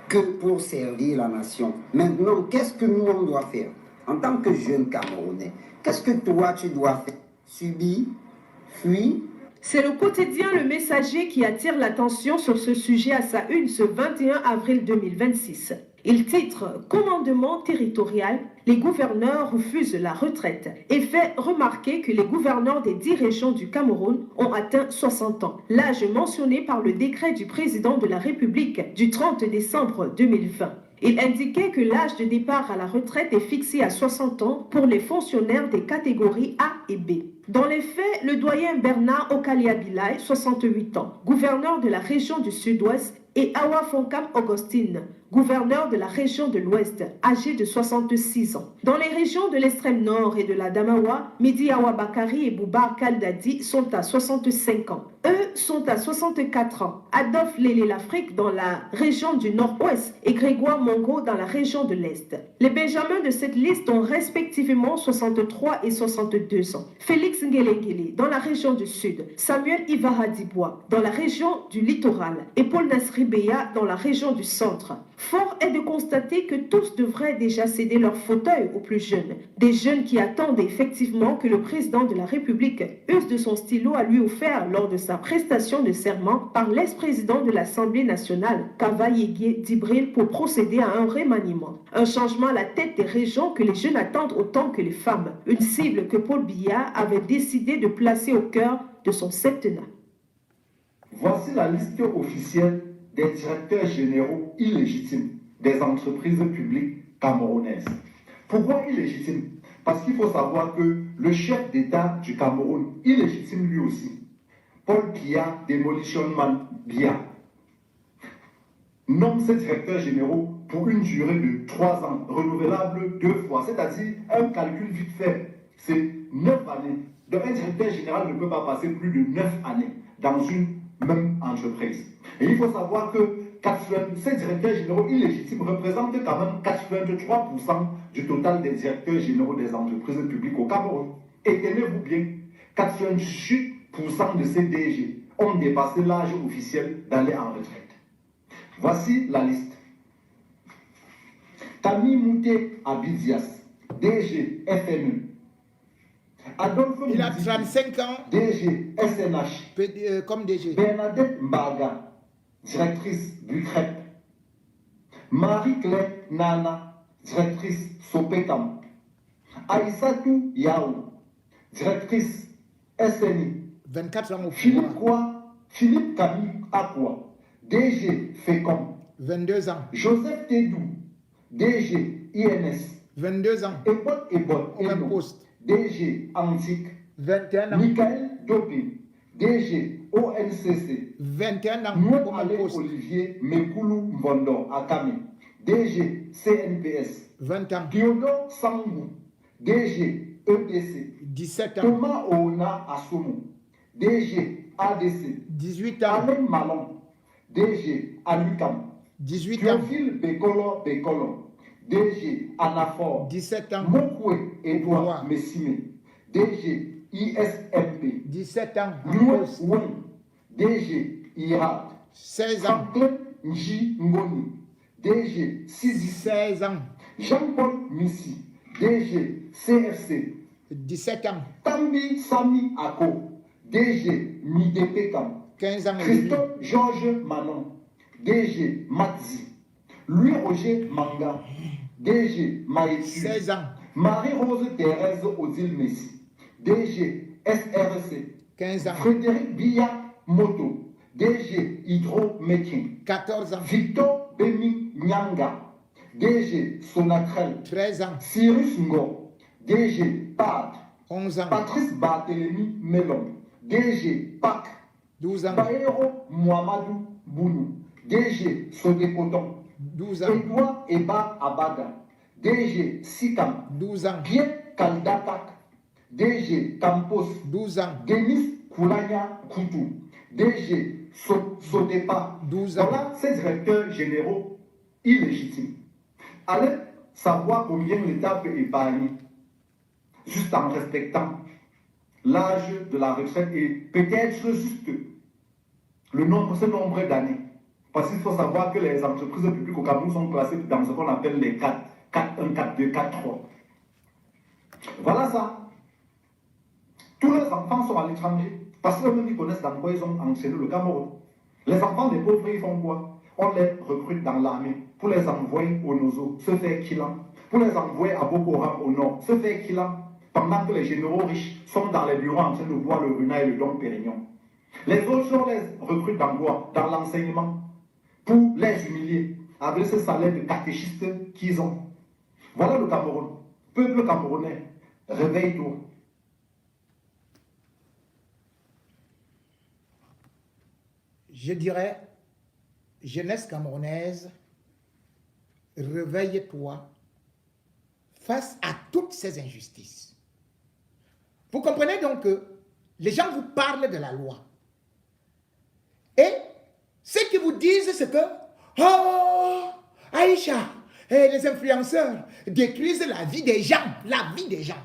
que pour servir la nation. Maintenant, qu'est-ce que nous, on doit faire? En tant que jeune Camerounais, qu'est-ce que toi, tu dois faire? Subir? Fuir? C'est le quotidien Le Messager qui attire l'attention sur ce sujet à sa une ce 21 avril 2026. Il titre « Commandement territorial, les gouverneurs refusent la retraite » et fait remarquer que les gouverneurs des 10 régions du Cameroun ont atteint 60 ans, l'âge mentionné par le décret du président de la République du 30 décembre 2020. Il indiquait que l'âge de départ à la retraite est fixé à 60 ans pour les fonctionnaires des catégories A et B. Dans les faits, le doyen Bernard Okalia-Bilay, 68 ans, gouverneur de la région du Sud-Ouest, et Awa Fonkam Augustine, gouverneur de la région de l'Ouest, âgé de 66 ans. Dans les régions de l'extrême nord et de la Damawa, Midi Awa Bakari et Boubar Kaldadi sont à 65 ans. Eux sont à 64 ans. Adolphe Lélé l'Afrique dans la région du nord-ouest et Grégoire Mongo dans la région de l'Est. Les Benjamins de cette liste ont respectivement 63 et 62 ans. Félix Ngelengele dans la région du sud, Samuel Ivahadibois dans la région du littoral et Paul Nasri Beya dans la région du centre. Fort est de constater que tous devraient déjà céder leur fauteuil aux plus jeunes. Des jeunes qui attendent effectivement que le président de la République use de son stylo à lui offert lors de sa prestation de serment par l'ex-président de l'Assemblée nationale, Kava Yégué Dibril, pour procéder à un remaniement. Un changement à la tête des régions que les jeunes attendent autant que les femmes. Une cible que Paul Biya avait décidé de placer au cœur de son septennat. Voici la liste officielle des directeurs généraux illégitimes des entreprises publiques camerounaises. Pourquoi illégitimes? Parce qu'il faut savoir que le chef d'État du Cameroun, illégitime lui aussi, Paul Biya, Demolition Man Biya, nomme ses directeurs généraux pour une durée de 3 ans, renouvelable 2 fois, c'est-à-dire un calcul vite fait, c'est 9 années. Donc un directeur général ne peut pas passer plus de 9 années dans une même entreprise. Et il faut savoir que ces directeurs généraux illégitimes représentent quand même 83% du total des directeurs généraux des entreprises publiques au Cameroun. Et tenez-vous bien, 98% de ces DG ont dépassé l'âge officiel d'aller en retraite. Voici la liste. Tami Mouté Abizias, DG FME. Adolphe Il a Mouziki, 35 ans DG SNH. comme DG. Bernadette Mbaga, directrice du CREP. Marie-Claire Nana, directrice Sopekam. Aïssatou Yaou, directrice SNI. 24 ans au Philippe pouvoir. Philippe Camille Aqua, DG FECOM. 22 ans. Joseph Tédou, DG INS. 22 ans. Ebot Au même Eno, poste. DG Antique. 21 ans. Michael Dopé, DG ONCC. 21 ans. Nous Au même allons poste. Olivier Mekoulou Mbondo Akame, DG CNPS. 20 ans. Théodore Sangou, DG EDC. 17 ans. Thomas Oona Assomo, DG ADC. 18 ans. Alain Malon, DG Alucam. 18 ans. Théophile Bekolo, DG Anafor. 17 ans. Mokwe Edouard Pouvoir. Messime, DG ISMP. 17 ans. En Louis poste. Weng, DG IRAD. 16 ans. Franklin Nji Ngoni, DG CIDIC. 16 ans. Jean-Paul Missi, DG CFC. 17 ans. Tambi Sami Ako, DG Midepekam. 15 ans. et demi. Christophe Georges Manon, DG Matzi. Louis-Roger Manga, DG Maïtu. 16 ans. Marie-Rose Thérèse Odile Messi, DG SRC. 15 ans. Frédéric Billa Moto, DG Hydro-Making. 14 ans. Victor Bemi Nyanga, DG Sonatrel. 13 ans. Cyrus Ngo, DG PAD. 11 ans. Patrice Barthélemy Melon, DG PAC. 12 ans. Baero Mohamedou Bounou, DG Sodekoton. 12 ans. Edouard Eba Abada, DG Sikam. 12 ans. Pierre Kaldatak, DG Campos. 12 ans. Denis Koulania Koutou, DG Sodepa. 12 ans. Voilà ces directeurs généraux illégitimes. Allez savoir combien l'État peut épargner, juste en respectant l'âge de la retraite et peut-être juste ce nombre d'années. Parce qu'il faut savoir que les entreprises publiques au Cameroun sont classées dans ce qu'on appelle les 4, 4-1, 4-2, 4-3. Voilà ça. Tous les enfants sont à l'étranger. Parce qu'eux-mêmes, ils connaissent dans quoi ils ont enseigné le Cameroun. Les enfants des pauvres, ils font quoi? On les recrute dans l'armée pour les envoyer au Nozo, se faire killant. Pour les envoyer à Boko Haram au nord, se faire killant. Pendant que les généraux riches sont dans les bureaux en train de boire le Runa et le Dom Pérignon. Les autres, on les recrute dans quoi? Dans l'enseignement. Pour les humilier avec ce salaire de catéchistes qu'ils ont. Voilà le Cameroun. Peuple camerounais, réveille-toi. Je dirais, jeunesse camerounaise, réveille-toi face à toutes ces injustices. Vous comprenez donc que les gens vous parlent de la loi. Et ce qu'ils vous disent, c'est que, oh, Aïcha, et les influenceurs détruisent la vie des gens, la vie des gens.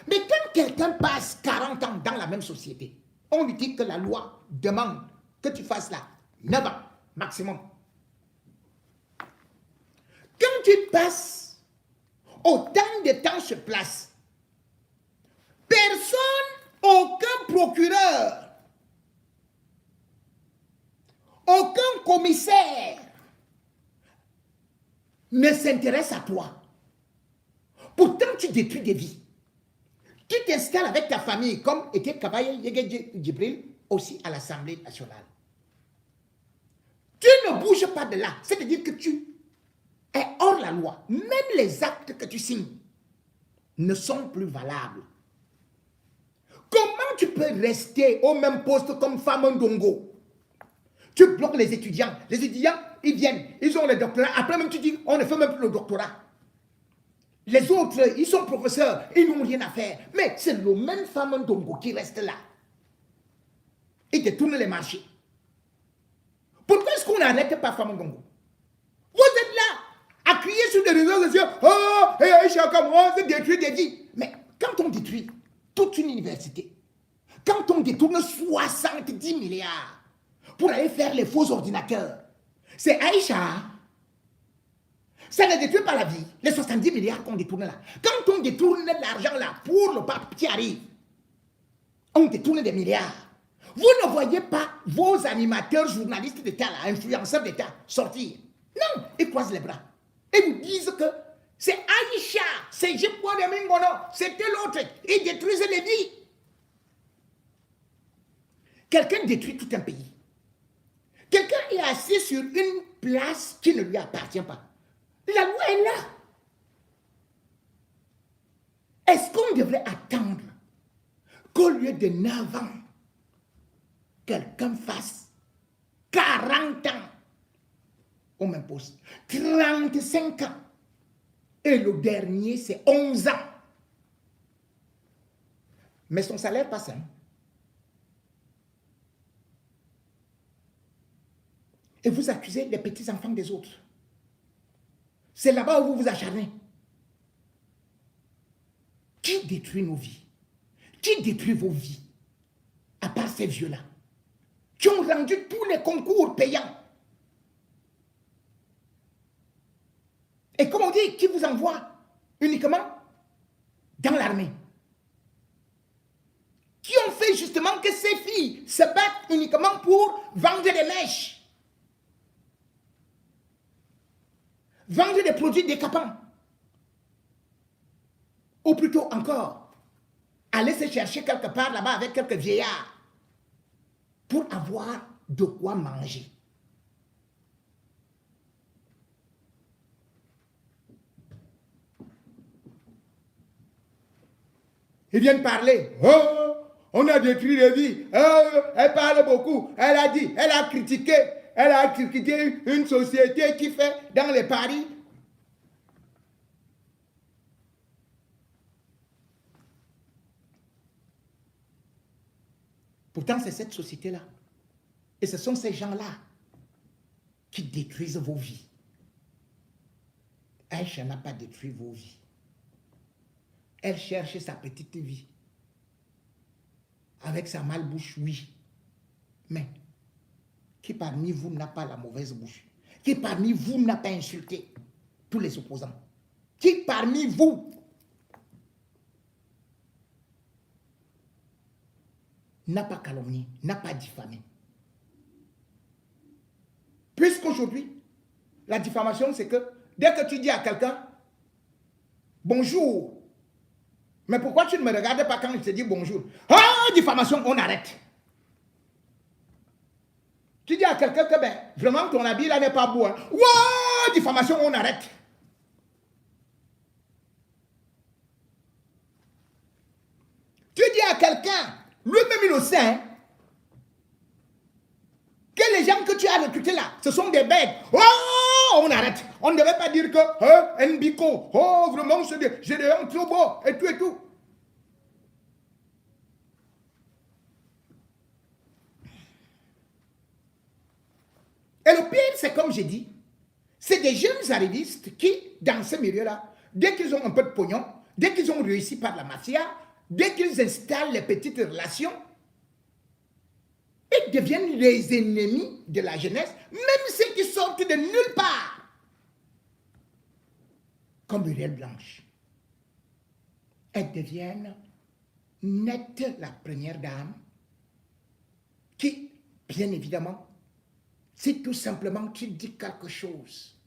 Mais quand quelqu'un passe 40 ans dans la même société, on lui dit que la loi demande que tu fasses là 9 ans maximum. Quand tu passes autant de temps sur place, personne, aucun procureur, aucun commissaire ne s'intéresse à toi. Pourtant, tu détruis des vies. Tu t'installes avec ta famille, comme était Kabaye Yegedje Djibril, aussi à l'Assemblée nationale. Tu ne bouges pas de là. C'est-à-dire que tu es hors la loi. Même les actes que tu signes ne sont plus valables. Comment tu peux rester au même poste comme Famondongo? Tu bloques les étudiants. Les étudiants, ils viennent, ils ont le doctorat. Après même, tu dis, on ne fait même plus le doctorat. Les autres, ils sont professeurs, ils n'ont rien à faire. Mais c'est le même Famondongo qui reste là. Il détourne les marchés. Pourquoi est-ce qu'on n'arrête pas Famondongo? Vous êtes là à crier sur les réseaux sociaux. Oh, et chacun moi, c'est détruire des vies. Mais quand on détruit toute une université, quand on détourne 70 milliards pour aller faire les faux ordinateurs. C'est Aïcha. Ça ne détruit pas la vie. Les 70 milliards qu'on détourne là. Quand on détourne l'argent là pour le pape qui arrive, on détourne des milliards. Vous ne voyez pas vos animateurs, journalistes d'État, là, influenceurs d'État sortir. Non, ils croisent les bras. Et vous disent que c'est Aïcha, c'est Jeppo de Mingono, c'était l'autre. Ils détruisent les vies. Quelqu'un détruit tout un pays. Quelqu'un est assis sur une place qui ne lui appartient pas. La loi est là. Est-ce qu'on devrait attendre qu'au lieu de 9 ans, quelqu'un fasse 40 ans? On m'impose 35 ans. Et le dernier, c'est 11 ans. Mais son salaire passe. Hein? Et vous accusez les petits-enfants des autres. C'est là-bas où vous vous acharnez. Qui détruit nos vies? Qui détruit vos vies? À part ces vieux-là, qui ont rendu tous les concours payants. Et comme on dit, qui vous envoie uniquement dans l'armée. Qui ont fait justement que ces filles se battent uniquement pour vendre des mèches. Vendre des produits décapants. Ou plutôt encore, aller se chercher quelque part là-bas avec quelques vieillards pour avoir de quoi manger. Ils viennent parler. Oh, on a détruit les vies. Oh, elle parle beaucoup. Elle a dit, elle a critiqué. Elle a critiqué une société qui fait dans les paris. Pourtant, c'est cette société-là. Et ce sont ces gens-là qui détruisent vos vies. Aïcha n'a pas détruit vos vies. Elle cherche sa petite vie. Avec sa malbouche, oui. Mais qui parmi vous n'a pas la mauvaise bouche? Qui parmi vous n'a pas insulté tous les opposants? Qui parmi vous n'a pas calomnié, n'a pas diffamé? Puisqu'aujourd'hui, la diffamation, c'est que dès que tu dis à quelqu'un bonjour, mais pourquoi tu ne me regardes pas quand je te dis bonjour? Ah, diffamation, on arrête. Tu dis à quelqu'un que ben, vraiment ton habit là n'est pas beau. Hein? Wow, diffamation, on arrête. Tu dis à quelqu'un, lui-même il le sait, hein, que les gens que tu as recrutés là, ce sont des bêtes. Oh, on arrête. On ne devait pas dire que Nbiko, oh vraiment, j'ai des hommes trop beaux, et tout et tout. Et le pire, c'est comme j'ai dit, c'est des jeunes arrivistes qui, dans ce milieu-là, dès qu'ils ont un peu de pognon, dès qu'ils ont réussi par la mafia, dès qu'ils installent les petites relations, ils deviennent les ennemis de la jeunesse, même ceux qui sortent de nulle part. Comme Muriel Blanche. Elles deviennent net la première dame qui, bien évidemment, si tout simplement tu dis quelque chose,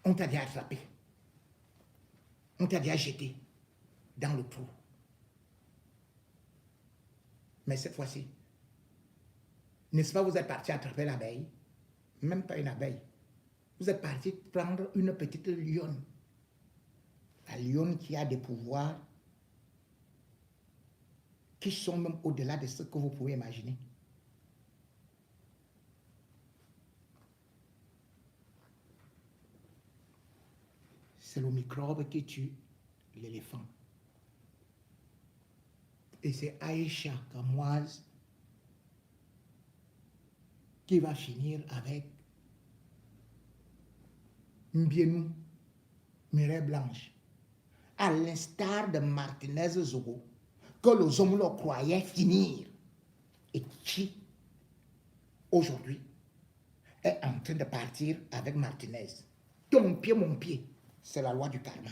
on t'a déjà attrapé. On t'a déjà jeté dans le trou. Mais cette fois-ci, n'est-ce pas, vous êtes parti attraper l'abeille? Même pas une abeille. Vous êtes parti prendre une petite lionne. La lionne qui a des pouvoirs qui sont même au-delà de ce que vous pouvez imaginer. C'est le microbe qui tue l'éléphant. Et c'est Aïcha Kamoise qui va finir avec Mbienou, Mireille Blanche. À l'instar de Martinez Zogo, que les hommes le croyaient finir et qui, aujourd'hui, est en train de partir avec Martinez. Ton pied, mon pied, c'est la loi du karma.